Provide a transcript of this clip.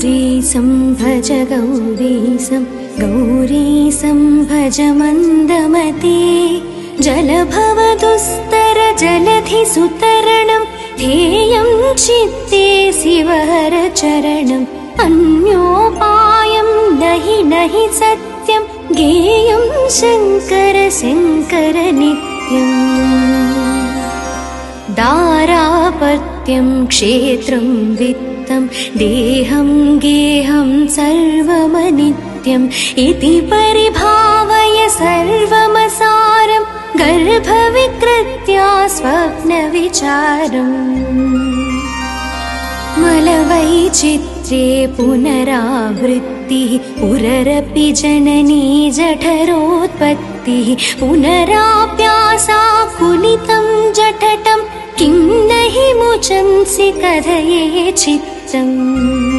गौरीसं भज गौरीसं गौरीसं भज मन्दमते जलभवदुस्तर जलधिसुतरणं ध्येयं चित्ते शिवहर चरणम् अन्योपायं नहि नहि सत्यं गेयं शङ्कर शङ्कर नित्यम् दारापत्यं क्षेत्रं वित्तं देहं गेहं सर्वमनित्यम् इति परिभावय सर्वमसारं गर्भविकृत्या स्वप्नविचारम् मलवैचित्र्ये पुनरावृत्तिः पुररपि जननी जठरोत्पत्तिः पुनराप्यासाकुलितं जठटं किं न हि मुचंसि कथये चित्तम्।